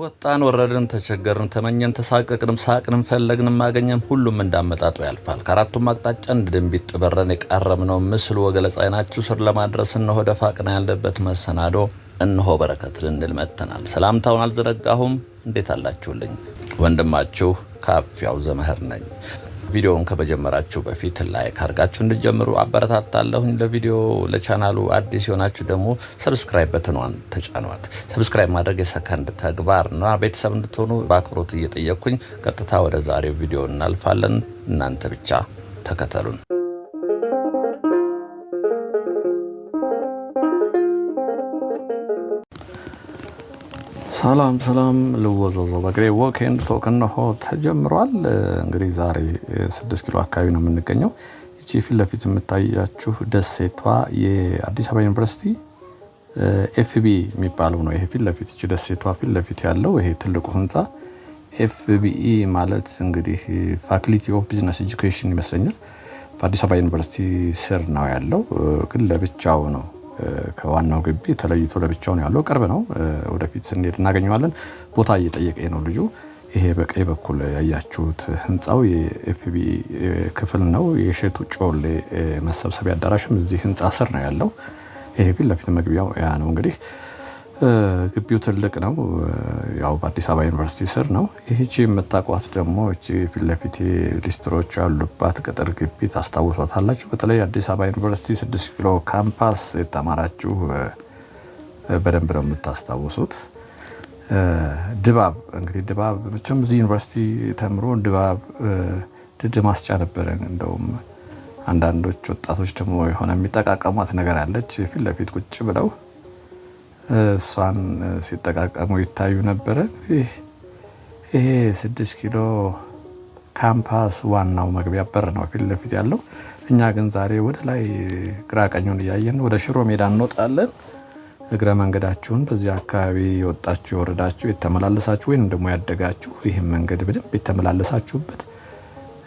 ወጣን ወረድን ተቸገርን ተመኘን ተሳቀቅንም ሳቅንም ፈለግንም ማገኘም ሁሉም እንዳመጣጡ ያልፋል። ከአራቱም አቅጣጫ እንድንቢጥ በረን የቃረምነው ምስል ወገለጻ አይናችሁ ስር ለማድረስ እነሆ ደፋቅና ያለበት መሰናዶ እነሆ በረከት ልንል መጥተናል። ሰላምታውን አልዘነጋሁም። እንዴት አላችሁልኝ? ወንድማችሁ ካፊያው ዘመህር ነኝ። ቪዲዮውን ከመጀመራችሁ በፊት ላይክ አድርጋችሁ እንድትጀምሩ አበረታታለሁኝ። ለቪዲዮ ለቻናሉ አዲስ የሆናችሁ ደግሞ ሰብስክራይብ በተኗን ተጫኗት። ሰብስክራይብ ማድረግ የሰከንድ ተግባርና ቤተሰብ እንድትሆኑ በአክብሮት እየጠየቅኩኝ ቀጥታ ወደ ዛሬው ቪዲዮ እናልፋለን። እናንተ ብቻ ተከተሉን። ሰላም ልወዘዞ በግሬ ወክ ኤንድ ቶክ እነሆ ተጀምሯል። እንግዲህ ዛሬ 6 ኪሎ አካባቢ ነው የምንገኘው። እቺ ፊት ለፊት የምታያችሁ ደሴቷ የአዲስ አበባ ዩኒቨርሲቲ ኤፍቢ የሚባለው ነው። ይሄ ፊት ለፊት እቺ ደሴቷ ፊት ለፊት ያለው ይሄ ትልቁ ህንጻ ኤፍቢኢ ማለት እንግዲህ ፋክልቲ ኦፍ ቢዝነስ ኤጁኬሽን ይመስለኛል። በአዲስ አበባ ዩኒቨርሲቲ ስር ነው ያለው፣ ግን ለብቻው ነው ከዋናው ግቢ ተለይቶ ለብቻው ነው ያለው። ቅርብ ነው። ወደፊት ስንሄድ እናገኘዋለን። ቦታ እየጠየቀኝ ነው ልጁ። ይሄ በቀኝ በኩል ያያችሁት ህንጻው የኤፍቢ ክፍል ነው። የሼቱ ጮሌ መሰብሰቢያ አዳራሽም እዚህ ህንጻ ስር ነው ያለው። ይሄ ፊት ለፊት መግቢያው ያ ነው። እንግዲህ ግቢው ትልቅ ነው። ያው በአዲስ አበባ ዩኒቨርሲቲ ስር ነው። ይህቺ የምታውቋት ደግሞ እቺ ፊት ለፊት ሊስትሮች ያሉባት ቅጥር ግቢ ታስታውሷታላችሁ። በተለይ አዲስ አበባ ዩኒቨርሲቲ 6 ኪሎ ካምፓስ የተማራችሁ በደንብ ነው የምታስታውሱት። ድባብ እንግዲህ ድባብ ብቻም እዚህ ዩኒቨርሲቲ ተምሮ ድባብ ድድ ማስጫ ነበረ። እንደውም አንዳንዶች ወጣቶች ደግሞ የሆነ የሚጠቃቀሟት ነገር አለች። ፊት ለፊት ቁጭ ብለው እሷን ሲጠቃቀሙ ይታዩ ነበረ። ይሄ 6 ኪሎ ካምፓስ ዋናው መግቢያ በር ነው ፊት ለፊት ያለው። እኛ ግን ዛሬ ወደ ላይ ግራ ቀኙን እያየን ወደ ሽሮ ሜዳ እንወጣለን። እግረ መንገዳችሁን በዚህ አካባቢ የወጣችሁ የወረዳችሁ የተመላለሳችሁ ወይንም ደግሞ ያደጋችሁ ይህም መንገድ በደንብ የተመላለሳችሁበት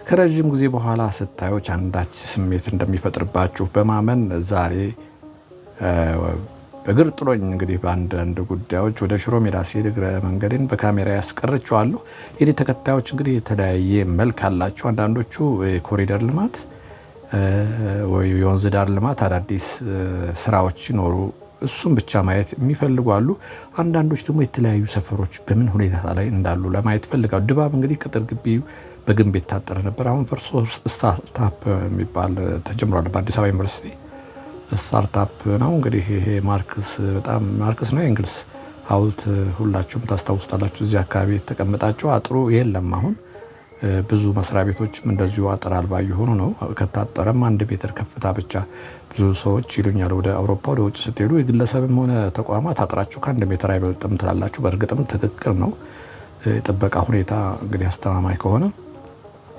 ከረጅም ጊዜ በኋላ ስታዩች አንዳች ስሜት እንደሚፈጥርባችሁ በማመን ዛሬ በግር ጥሎኝ እንግዲህ በአንዳንድ ጉዳዮች ወደ ሽሮ ሜዳ ሲሄድ እግረ መንገድን በካሜራ ያስቀርቸዋለሁ። የኔ ተከታዮች እንግዲህ የተለያየ መልክ አላቸው። አንዳንዶቹ የኮሪደር ልማት ወይ የወንዝ ዳር ልማት አዳዲስ ስራዎች ሲኖሩ እሱም ብቻ ማየት የሚፈልጉ አሉ። አንዳንዶች ደግሞ የተለያዩ ሰፈሮች በምን ሁኔታ ላይ እንዳሉ ለማየት ፈልጋሉ። ድባብ እንግዲህ ቅጥር ግቢው በግንብ የታጠረ ነበር። አሁን ፈርሶ ስታርታፕ የሚባል ተጀምሯል በአዲስ አበባ ዩኒቨርሲቲ። ስታርታፕ ነው እንግዲህ ይሄ ማርክስ ነው የእንግሊዝ ሐውልት ሁላችሁም ታስታውስታላችሁ። እዚህ አካባቢ የተቀመጣችሁ አጥሩ የለም። አሁን ብዙ መስሪያ ቤቶችም እንደዚሁ አጥር አልባ የሆኑ ነው። ከታጠረም 1 ሜትር ከፍታ ብቻ። ብዙ ሰዎች ይሉኛል ወደ አውሮፓ ወደ ውጭ ስትሄዱ የግለሰብም ሆነ ተቋማት አጥራችሁ ከ1 ሜትር አይበልጥም ትላላችሁ። በእርግጥም ትክክል ነው። የጥበቃ ሁኔታ እንግዲህ አስተማማኝ ከሆነ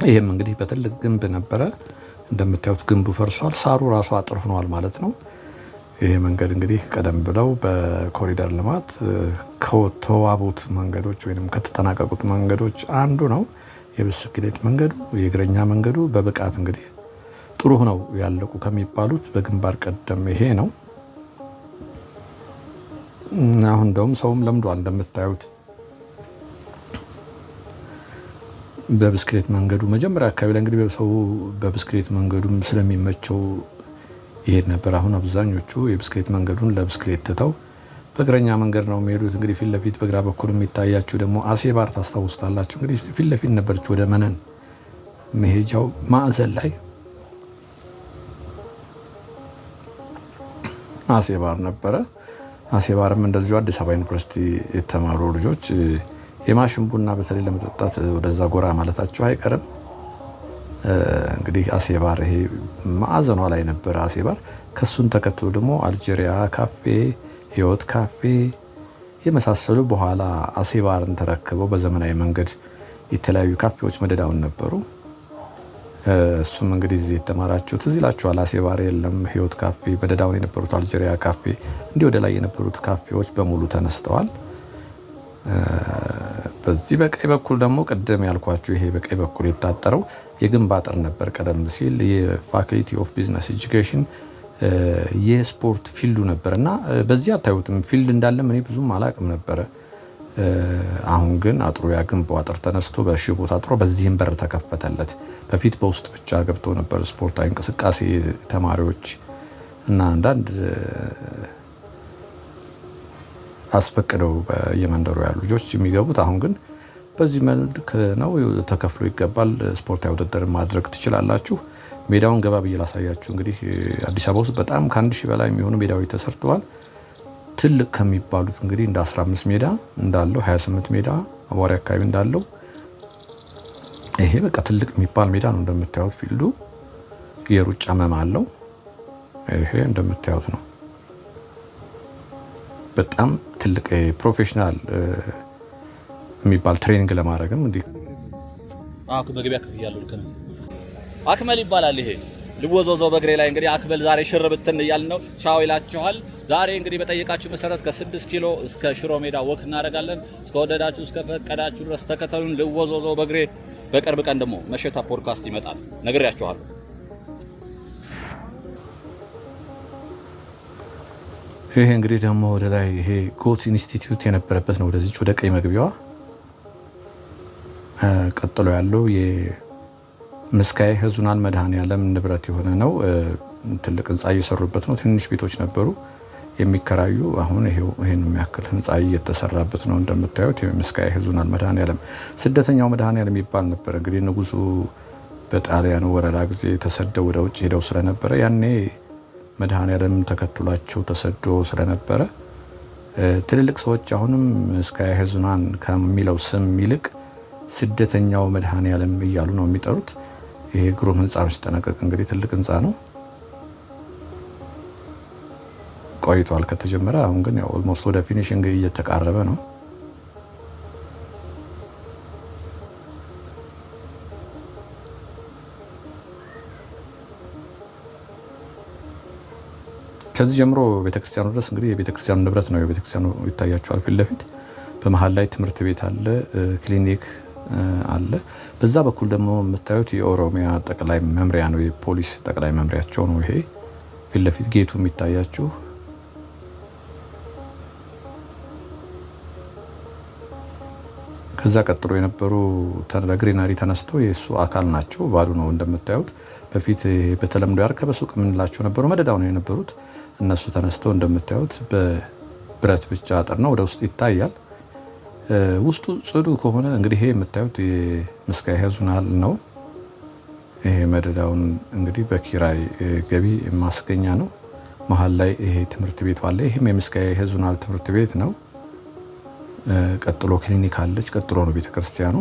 ይህም እንግዲህ በትልቅ ግንብ ነበረ። እንደምታዩት ግንቡ ፈርሷል። ሳሩ ራሱ አጥር ሆኗል ማለት ነው። ይሄ መንገድ እንግዲህ ቀደም ብለው በኮሪደር ልማት ከተዋቡት መንገዶች ወይንም ከተጠናቀቁት መንገዶች አንዱ ነው። የብስክሌት መንገዱ፣ የእግረኛ መንገዱ በብቃት እንግዲህ ጥሩ ሆነው ያለቁ ከሚባሉት በግንባር ቀደም ይሄ ነው። አሁን እንደውም ሰውም ለምዷል እንደምታዩት። በብስክሌት መንገዱ መጀመሪያ አካባቢ ላይ እንግዲህ ሰው በብስክሌት መንገዱም ስለሚመቸው ይሄድ ነበር። አሁን አብዛኞቹ የብስክሌት መንገዱን ለብስክሌት ትተው በእግረኛ መንገድ ነው የሚሄዱት። እንግዲህ ፊት ለፊት በግራ በኩል የሚታያችሁ ደግሞ አሴባር ታስታውስታላችሁ። እንግዲህ ፊት ለፊት ነበረች ወደ መነን መሄጃው ማዕዘን ላይ አሴባር ነበረ። አሴባርም እንደዚሁ አዲስ አበባ ዩኒቨርሲቲ የተማሩ ልጆች የማሽን ቡና በተለይ ለመጠጣት ወደዛ ጎራ ማለታቸው አይቀርም። እንግዲህ አሴባር ይሄ ማዕዘኗ ላይ ነበር አሴባር። ከሱን ተከትሎ ደግሞ አልጄሪያ ካፌ፣ ህይወት ካፌ የመሳሰሉ በኋላ አሴባርን ተረክበው በዘመናዊ መንገድ የተለያዩ ካፌዎች መደዳውን ነበሩ። እሱም እንግዲህ እዚህ የተማራችሁ ትዝ ይላችኋል። አሴባር የለም፣ ህይወት ካፌ መደዳውን የነበሩት አልጄሪያ ካፌ፣ እንዲህ ወደ ላይ የነበሩት ካፌዎች በሙሉ ተነስተዋል። በዚህ በቀኝ በኩል ደግሞ ቀደም ያልኳችሁ ይሄ በቀኝ በኩል የታጠረው የግንብ አጥር ነበር። ቀደም ሲል የፋክልቲ ኦፍ ቢዝነስ ኤጁኬሽን የስፖርት ፊልዱ ነበርና በዚህ አታዩትም ፊልድ እንዳለም እኔ ብዙም አላቅም ነበር። አሁን ግን አጥሩ ያግንቦ አጥር ተነስቶ በሽቦ ታጥሮ በዚህም በር ተከፈተለት። በፊት በውስጥ ብቻ ገብቶ ነበር ስፖርታዊ እንቅስቃሴ ተማሪዎች እና አንዳንድ አስፈቅደው በየመንደሩ ያሉ ልጆች የሚገቡት። አሁን ግን በዚህ መልክ ነው ተከፍሎ ይገባል። ስፖርታዊ ውድድር ማድረግ ትችላላችሁ። ሜዳውን ገባ ብዬ ላሳያችሁ። እንግዲህ አዲስ አበባ ውስጥ በጣም ከ1000 በላይ የሚሆኑ ሜዳዎች ተሰርተዋል። ትልቅ ከሚባሉት እንግዲህ እንደ 15 ሜዳ እንዳለው 28 ሜዳ አዋሪ አካባቢ እንዳለው ይሄ በቃ ትልቅ የሚባል ሜዳ ነው። እንደምታዩት ፊልዱ የሩጫ መማ አለው። ይሄ እንደምታዩት ነው። በጣም ትልቅ ፕሮፌሽናል የሚባል ትሬኒንግ ለማድረግም እንዴ በገበያ ከፍያለሁ። ልክ ነው። አክመል ይባላል ይሄ ልወዘወዘው በእግሬ ላይ እንግዲህ አክመል ዛሬ ሽር ብትን እያልን ነው። ቻው ይላችኋል። ዛሬ እንግዲህ በጠየቃችሁ መሰረት ከ6 ኪሎ እስከ ሽሮ ሜዳ ወክ እናደርጋለን። እስከወደዳችሁ እስከፈቀዳችሁ ድረስ ተከተሉን። ልወዘወዘው በእግሬ። በቅርብ ቀን ደግሞ መሸታ ፖድካስት ይመጣል። ነግሬያችኋለሁ። ይሄ እንግዲህ ደግሞ ወደ ላይ ይሄ ጎት ኢንስቲትዩት የነበረበት ነው። ወደዚች ወደ ቀይ መግቢያዋ ቀጥሎ ያለው የምስካየ ኅዙናን መድኃኔዓለም ንብረት የሆነ ነው። ትልቅ ህንጻ እየሰሩበት ነው። ትንሽ ቤቶች ነበሩ የሚከራዩ። አሁን ይሄን የሚያክል ህንጻ እየተሰራበት ነው። እንደምታዩት የምስካየ ኅዙናን መድኃኔዓለም ስደተኛው መድኃኔዓለም ይባል ነበር። እንግዲህ ንጉሱ በጣሊያን ወረራ ጊዜ ተሰደው ወደ ውጭ ሄደው ስለነበረ ያኔ መድኃኔዓለም ተከትሏቸው ተሰዶ ስለነበረ ትልልቅ ሰዎች አሁንም ምስካየ ኅዙናን ከሚለው ስም ይልቅ ስደተኛው መድኃኔዓለም እያሉ ነው የሚጠሩት። ይሄ ግሩም ህንጻ ሲጠናቀቅ እንግዲህ ትልቅ ህንጻ ነው። ቆይቷል ከተጀመረ። አሁን ግን ያው ኦልሞስት ወደ ፊኒሺንግ እየተቃረበ ነው። ከዚህ ጀምሮ ቤተክርስቲያኑ ድረስ እንግዲህ የቤተክርስቲያኑ ንብረት ነው። የቤተክርስቲያኑ ይታያችኋል ፊት ለፊት። በመሃል ላይ ትምህርት ቤት አለ፣ ክሊኒክ አለ። በዛ በኩል ደግሞ የምታዩት የኦሮሚያ ጠቅላይ መምሪያ ነው። የፖሊስ ጠቅላይ መምሪያቸው ነው። ይሄ ፊት ለፊት ጌቱ የሚታያችሁ። ከዛ ቀጥሎ የነበሩ ግሪነሪ ተነስቶ የእሱ አካል ናቸው። ባሉ ነው እንደምታዩት። በፊት በተለምዶ ያርከበ ሱቅ የምንላቸው ነበሩ። መደዳው ነው የነበሩት። እነሱ ተነስተው እንደምታዩት በብረት ብቻ አጥር ነው። ወደ ውስጥ ይታያል። ውስጡ ጽዱ ከሆነ እንግዲህ ይሄ የምታዩት የምስካየ ኅዙናን ነው። ይሄ መደዳውን እንግዲህ በኪራይ ገቢ ማስገኛ ነው። መሀል ላይ ይሄ ትምህርት ቤቱ አለ። ይሄም የምስካየ ኅዙናን ትምህርት ቤት ነው። ቀጥሎ ክሊኒክ አለች። ቀጥሎ ነው ቤተክርስቲያኑ።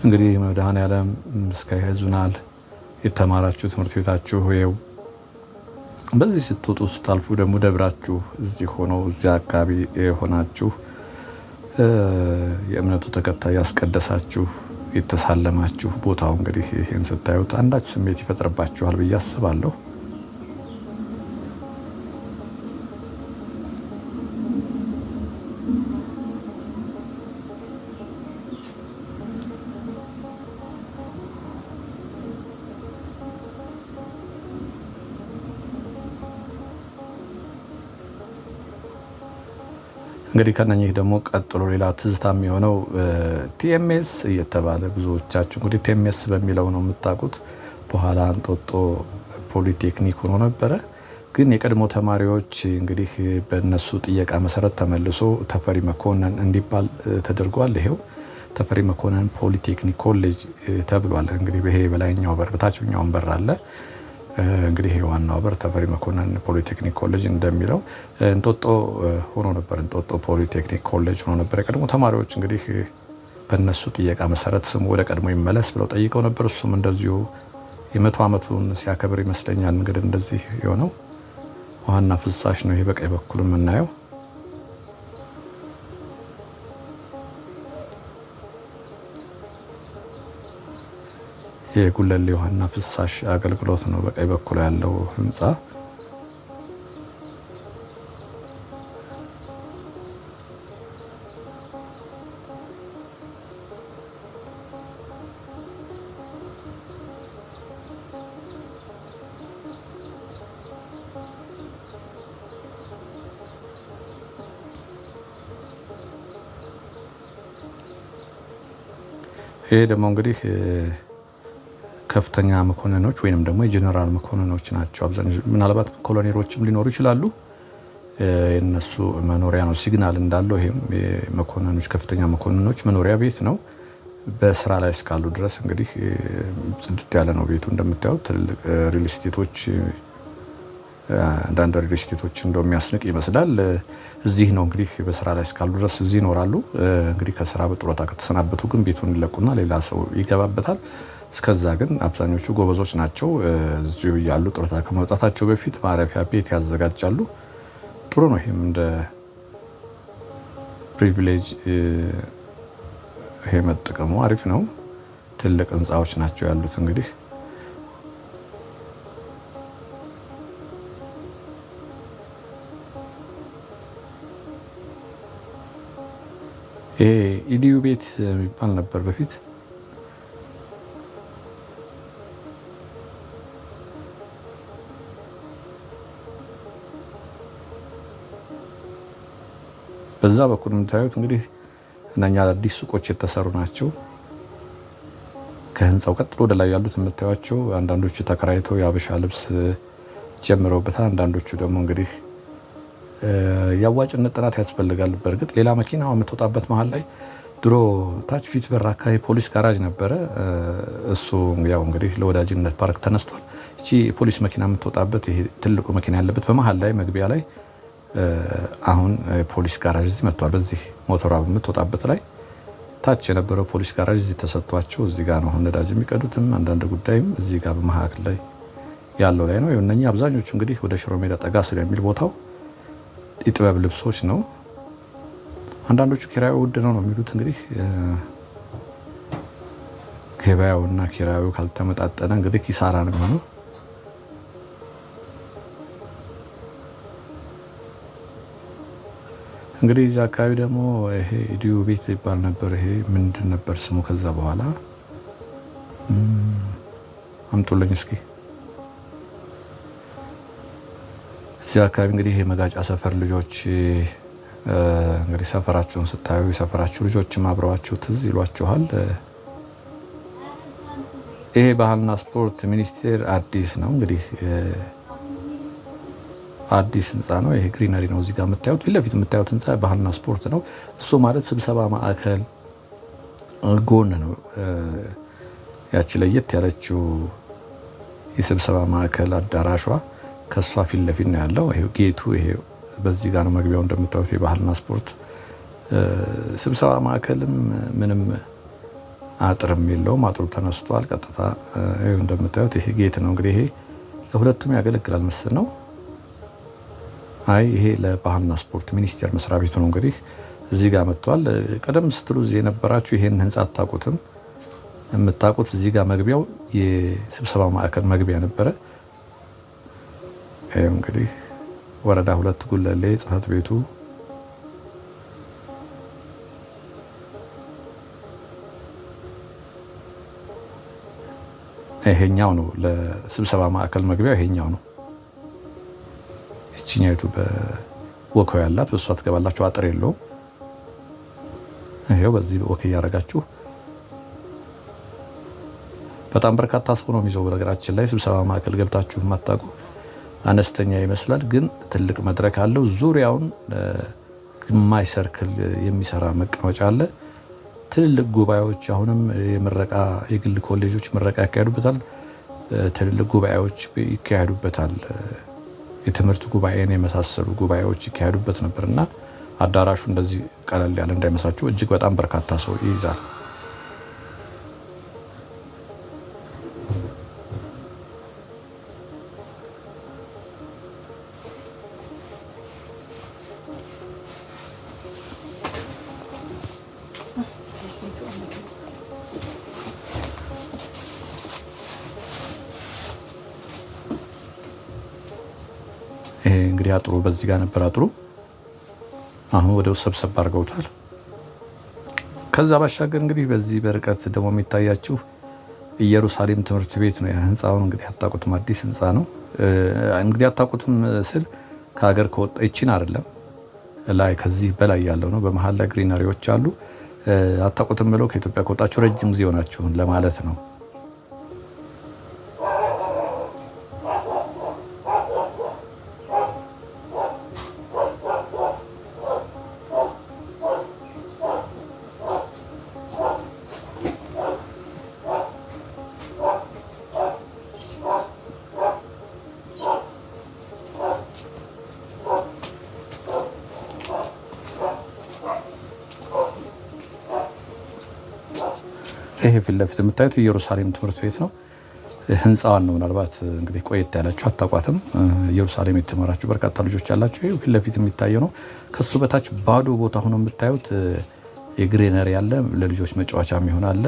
እንግዲህ መድኃኔዓለም ምስካየ ኅዙናን የተማራችሁ ትምህርት ቤታችሁ ይኸው። በዚህ ስትወጡ ስታልፉ ደግሞ ደብራችሁ እዚህ ሆነው እዚያ አካባቢ የሆናችሁ የእምነቱ ተከታይ ያስቀደሳችሁ የተሳለማችሁ ቦታው እንግዲህ ይህን ስታዩት አንዳች ስሜት ይፈጥርባችኋል ብዬ አስባለሁ። እንግዲህ ከነኚህ ደግሞ ቀጥሎ ሌላ ትዝታ የሚሆነው ቲኤምኤስ እየተባለ ብዙዎቻችሁ እንግዲህ ቲኤምኤስ በሚለው ነው የምታውቁት። በኋላ እንጦጦ ፖሊቴክኒክ ሆኖ ነበረ። ግን የቀድሞ ተማሪዎች እንግዲህ በእነሱ ጥየቃ መሰረት ተመልሶ ተፈሪ መኮንን እንዲባል ተደርጓል። ይሄው ተፈሪ መኮንን ፖሊቴክኒክ ኮሌጅ ተብሏል። እንግዲህ ይሄ በላይኛው በር በታችኛው በር አለ። እንግዲህ ዋናው በር ተፈሪ መኮንን ፖሊቴክኒክ ኮሌጅ እንደሚለው እንጦጦ ሆኖ ነበር። እንጦጦ ፖሊቴክኒክ ኮሌጅ ሆኖ ነበር። የቀድሞ ተማሪዎች እንግዲህ በእነሱ ጥየቃ መሰረት ስሙ ወደ ቀድሞ ይመለስ ብለው ጠይቀው ነበር። እሱም እንደዚሁ የ100 ዓመቱን ሲያከብር ይመስለኛል እንግዲህ እንደዚህ የሆነው። ውሃና ፍሳሽ ነው ይሄ በቀኝ በኩል የምናየው። የጉለሌ ውሃና ፍሳሽ አገልግሎት ነው በቀኝ በኩል ያለው ህንጻ። ይሄ ደግሞ እንግዲህ ከፍተኛ መኮንኖች ወይንም ደግሞ የጀነራል መኮንኖች ናቸው። አብዛኛው ምናልባት ኮሎኔሎችም ሊኖሩ ይችላሉ። የነሱ መኖሪያ ነው። ሲግናል እንዳለው ይሄም የመኮንኖች ከፍተኛ መኮንኖች መኖሪያ ቤት ነው። በስራ ላይ እስካሉ ድረስ እንግዲህ ጽድት ያለ ነው ቤቱ። እንደምታዩት ትልልቅ ሪል ስቴቶች አንዳንድ ሪል ስቴቶች እንደሚያስንቅ ይመስላል። እዚህ ነው እንግዲህ በስራ ላይ እስካሉ ድረስ እዚህ ይኖራሉ። እንግዲህ ከስራ በጡረታ ከተሰናበቱ ግን ቤቱን ይለቁና ሌላ ሰው ይገባበታል። እስከዛ ግን አብዛኞቹ ጎበዞች ናቸው። እዚሁ ያሉ ጡረታ ከመውጣታቸው በፊት ማረፊያ ቤት ያዘጋጃሉ። ጥሩ ነው። ይሄም እንደ ፕሪቪሌጅ ይሄ መጠቀሙ አሪፍ ነው። ትልቅ ህንጻዎች ናቸው ያሉት እንግዲህ ኢዲዩ ቤት የሚባል ነበር በፊት። በዛ በኩል የምታዩት እንግዲህ እነኛ አዲስ ሱቆች የተሰሩ ናቸው። ከህንጻው ቀጥሎ ወደ ላይ ያሉት የምታዩቸው አንዳንዶቹ ተከራይተው የአበሻ ልብስ ጀምረውበታል። አንዳንዶቹ ደግሞ እንግዲህ ያዋጭነት ጥናት ያስፈልጋል። በእርግጥ ሌላ መኪና የምትወጣበት መሀል ላይ ድሮ ታች ፊት በር አካባቢ ፖሊስ ጋራጅ ነበረ። እሱ ያው እንግዲህ ለወዳጅነት ፓርክ ተነስቷል። እቺ ፖሊስ መኪና የምትወጣበት ይሄ ትልቁ መኪና ያለበት በመሀል ላይ መግቢያ ላይ አሁን ፖሊስ ጋራጅ እዚህ መጥቷል። በዚህ ሞተሯ የምትወጣበት ላይ ታች የነበረው ፖሊስ ጋራጅ እዚህ ተሰጥቷቸው እዚህ ጋር ነው አሁን ነዳጅ የሚቀዱትም አንዳንድ ጉዳይም እዚህ ጋር በመሀል ላይ ያለው ላይ ነው። እነኛ አብዛኞቹ እንግዲህ ወደ ሽሮ ሜዳ ጠጋ ስለሚል ቦታው የጥበብ ልብሶች ነው። አንዳንዶቹ ኪራዩ ውድ ነው የሚሉት እንግዲህ ገበያውና ኪራዩ ካልተመጣጠነ እንግዲህ ኪሳራ ነው የሚሆነው። እንግዲህ እዚህ አካባቢ ደግሞ ይሄ ኢዲዩ ቤት ይባል ነበር። ይሄ ምንድን ነበር ስሙ? ከዛ በኋላ አምጡልኝ እስኪ። እዚህ አካባቢ እንግዲህ የመጋጫ ሰፈር ልጆች እንግዲህ ሰፈራቸውን ስታዩ የሰፈራችሁ ልጆችም አብረዋችሁ ትዝ ይሏችኋል። ይሄ ባህልና ስፖርት ሚኒስቴር አዲስ ነው እንግዲህ አዲስ ህንጻ ነው። ይሄ ግሪነሪ ነው። እዚህ ጋር የምታዩት ፊት ለፊት የምታዩት ህንጻ ባህልና ስፖርት ነው። እሱ ማለት ስብሰባ ማዕከል ጎን ነው። ያቺ ለየት ያለችው የስብሰባ ማዕከል አዳራሿ ከሷ ፊት ለፊት ነው ያለው። ይሄ ጌቱ ይሄ በዚህ ጋር ነው መግቢያው። እንደምታዩት የባህልና ስፖርት ስብሰባ ማዕከልም ምንም አጥርም የለውም። አጥሩ ተነስቷል። ቀጥታ ይሄው እንደምታዩት ይሄ ጌት ነው። እንግዲህ ይሄ ለሁለቱም ያገለግላል መስል ነው። አይ ይሄ ለባህልና ስፖርት ሚኒስቴር መስሪያ ቤቱ ነው። እንግዲህ እዚህ ጋር መጥቷል። ቀደም ስትሉ እዚህ የነበራችሁ ይሄን ህንጻ አታውቁትም። የምታውቁት እዚህ ጋር መግቢያው የስብሰባ ማዕከል መግቢያ ነበረ። ይሄው እንግዲህ ወረዳ 2 ጉለሌ ጽህፈት ቤቱ ይሄኛው ነው። ለስብሰባ ማዕከል መግቢያው ይሄኛው ነው። እቺኛይቱ በወከው ያላት በሷ ትገባላችሁ። አጥር የለውም። ይሄው በዚህ ወክ ያረጋችሁ በጣም በርካታ ሰው ነው የሚይዘው። በነገራችን ላይ ስብሰባ ማዕከል ገብታችሁ ማታውቁ አነስተኛ ይመስላል፣ ግን ትልቅ መድረክ አለው። ዙሪያውን ግማሽ ሰርክል የሚሰራ መቀመጫ አለ። ትልልቅ ጉባኤዎች አሁንም የምረቃ የግል ኮሌጆች ምረቃ ያካሄዱበታል። ትልልቅ ጉባኤዎች ይካሄዱበታል። የትምህርት ጉባኤን የመሳሰሉ ጉባኤዎች ይካሄዱበት ነበርና አዳራሹ እንደዚህ ቀለል ያለ እንዳይመስላችሁ እጅግ በጣም በርካታ ሰው ይይዛል። እንግዲህ አጥሩ በዚህ ጋር ነበር አጥሩ። አሁን ወደ ውስጥ ሰብሰብ አድርገውታል። ከዛ ባሻገር እንግዲህ በዚህ በርቀት ደግሞ የሚታያችሁ ኢየሩሳሌም ትምህርት ቤት ነው። ህንጻውን እንግዲህ አታውቁትም፣ አዲስ ህንጻ ነው። እንግዲህ አታውቁትም ስል ከሀገር ከወጣ ይቺን አይደለም ላይ ከዚህ በላይ ያለው ነው። በመሀል ላይ ግሪነሪዎች አሉ። አታውቁትም ብለው ከኢትዮጵያ ከወጣችሁ ረጅም ጊዜ ሆናችሁን ለማለት ነው። ይሄ ፊት ለፊት የምታዩት ኢየሩሳሌም ትምህርት ቤት ነው። ህንፃዋን ነው ምናልባት እንግዲህ ቆየት ያላችሁ አታውቋትም። ኢየሩሳሌም የተማራችሁ በርካታ ልጆች ያላችሁ ይሄ ፊት ለፊት የሚታየው ነው። ከሱ በታች ባዶ ቦታ ሆኖ የምታዩት የግሪነሪ አለ፣ ለልጆች መጫወቻ የሚሆን አለ፣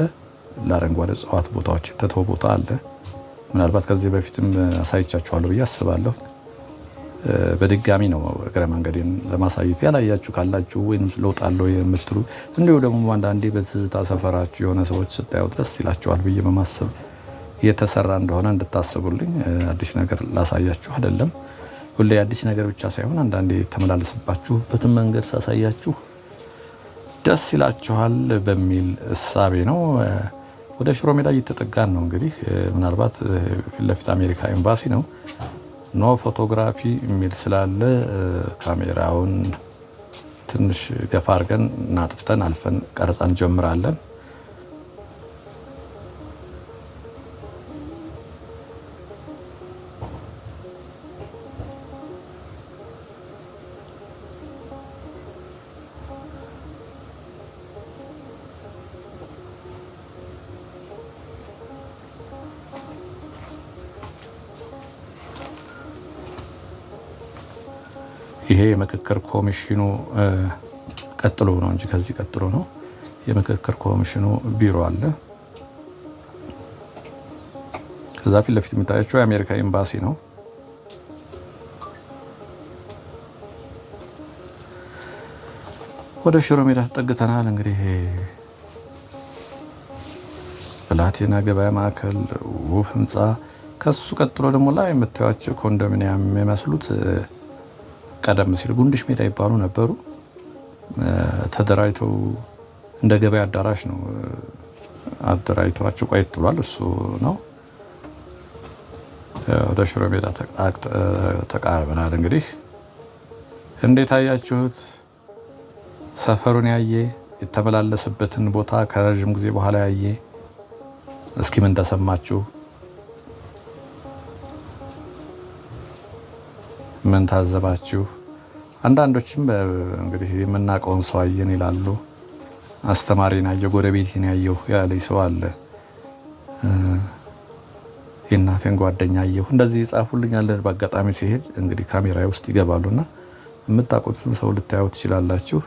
ለአረንጓዴ እጽዋት ቦታዎች የተተወ ቦታ አለ። ምናልባት ከዚህ በፊትም አሳይቻችኋለሁ ብዬ አስባለሁ። በድጋሚ ነው እግረ መንገዴን ለማሳየት። ያላያችሁ ካላችሁ ወይም ለውጣለሁ የምትሉ እንዲሁ ደግሞ አንዳንዴ በትዝታ ሰፈራችሁ የሆነ ሰዎች ስታዩት ደስ ይላችኋል ብዬ በማሰብ የተሰራ እንደሆነ እንድታስቡልኝ። አዲስ ነገር ላሳያችሁ አይደለም። ሁሌ አዲስ ነገር ብቻ ሳይሆን አንዳንዴ ተመላለስባችሁበትን መንገድ ሳሳያችሁ ደስ ይላችኋል በሚል እሳቤ ነው። ወደ ሽሮ ሜዳ እየተጠጋን ነው። እንግዲህ ምናልባት ፊት ለፊት አሜሪካ ኤምባሲ ነው። ኖ ፎቶግራፊ የሚል ስላለ ካሜራውን ትንሽ ገፋ አድርገን እናጥፍተን አልፈን ቀረጻ እንጀምራለን። ይሄ የምክክር ኮሚሽኑ ቀጥሎ ነው እንጂ ከዚህ ቀጥሎ ነው። የምክክር ኮሚሽኑ ቢሮ አለ። ከዛ ፊት ለፊት የሚታያቸው የአሜሪካ ኤምባሲ ነው። ወደ ሽሮ ሜዳ ተጠግተናል። እንግዲህ ብላቴና ገበያ ማዕከል ውብ ህንፃ፣ ከሱ ቀጥሎ ደግሞ ላይ የምታዩቸው ኮንዶሚኒየም የሚመስሉት ቀደም ሲል ጉንድሽ ሜዳ ይባሉ ነበሩ። ተደራጅተው እንደ ገበያ አዳራሽ ነው አደራጅተዋቸው ቆየት ብሏል። እሱ ነው። ወደ ሽሮ ሜዳ ተቃርበናል። እንግዲህ እንዴት አያችሁት? ሰፈሩን ያየ የተመላለሰበትን ቦታ ከረዥም ጊዜ በኋላ ያየ እስኪ ምን ተሰማችሁ? ምን ታዘባችሁ? አንዳንዶችም እንግዲህ የምናውቀውን ሰው አየን ይላሉ። አስተማሪን አየሁ፣ ጎረቤቴን ያየሁ ያለኝ ሰው አለ። የእናቴን ጓደኛ አየሁ፣ እንደዚህ ይጻፉልኛል። በአጋጣሚ ሲሄድ እንግዲህ ካሜራ ውስጥ ይገባሉና የምታውቁትን ሰው ልታዩ ትችላላችሁ።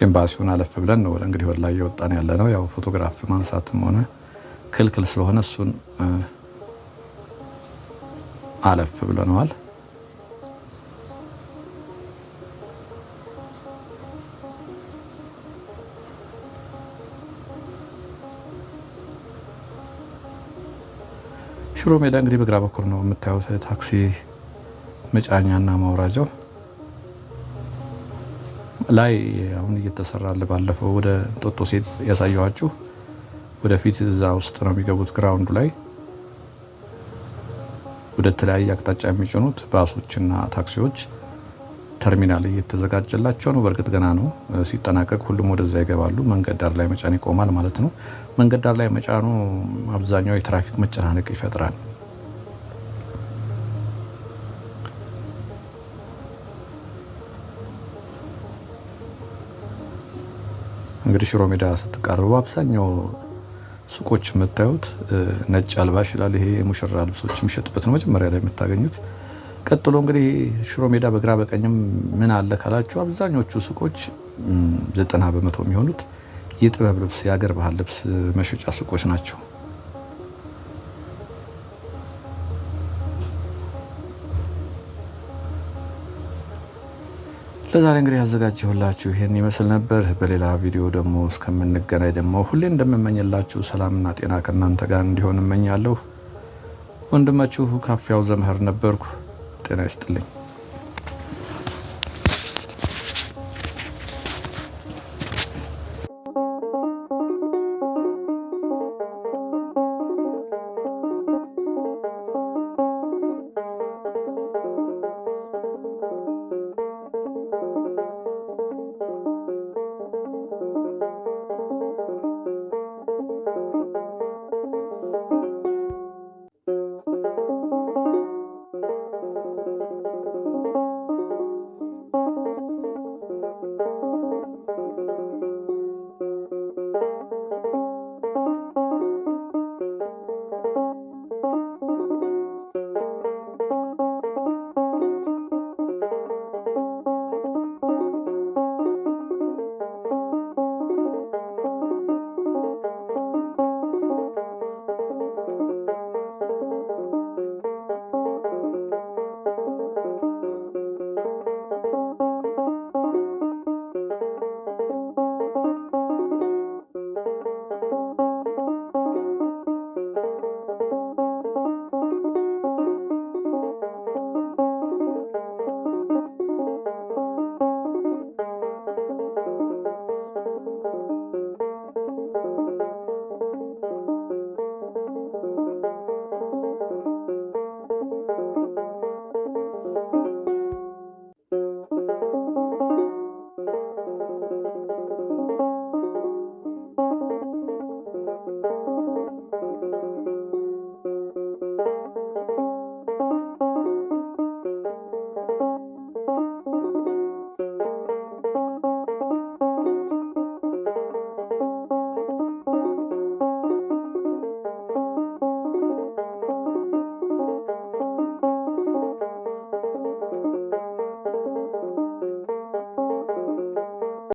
ኤምባሲውን አለፍ ብለን ነው እንግዲህ ወደ ላይ እየወጣን ያለ ነው። ያው ፎቶግራፍ ማንሳትም ሆነ ክልክል ስለሆነ እሱን አለፍ ብለነዋል። ሽሮ ሜዳ እንግዲህ በግራ በኩል ነው የምታዩት ታክሲ መጫኛና ማውራጃው ላይ አሁን እየተሰራለ። ባለፈው ወደ እንጦጦ ሴት ያሳየኋችሁ ወደፊት እዛ ውስጥ ነው የሚገቡት። ግራውንዱ ላይ ወደ ተለያየ አቅጣጫ የሚጭኑት ባሶችና ታክሲዎች ተርሚናል እየተዘጋጀላቸው ነው። በእርግጥ ገና ነው። ሲጠናቀቅ ሁሉም ወደዛ ይገባሉ። መንገድ ዳር ላይ መጫን ይቆማል ማለት ነው። መንገድ ዳር ላይ መጫኑ አብዛኛው የትራፊክ መጨናነቅ ይፈጥራል። እንግዲህ ሽሮ ሜዳ ስትቃርቡ አብዛኛው ሱቆች የምታዩት ነጭ አልባሽ ይላል። ይሄ የሙሽራ ልብሶች የሚሸጡበት ነው መጀመሪያ ላይ የምታገኙት። ቀጥሎ እንግዲህ ሽሮ ሜዳ በግራ በቀኝም ምን አለ ካላችሁ አብዛኞቹ ሱቆች 90 በመቶ የሚሆኑት የጥበብ ልብስ የሀገር ባህል ልብስ መሸጫ ሱቆች ናቸው። ለዛሬ እንግዲህ ያዘጋጀሁላችሁ ይሄን ይመስል ነበር። በሌላ ቪዲዮ ደግሞ እስከምንገናኝ ደግሞ ሁሌ እንደምመኝላችሁ ሰላምና ጤና ከእናንተ ጋር እንዲሆን እመኛለሁ። ወንድማችሁ ካፊያው ዘመህር ነበርኩ። ጤና ይስጥልኝ።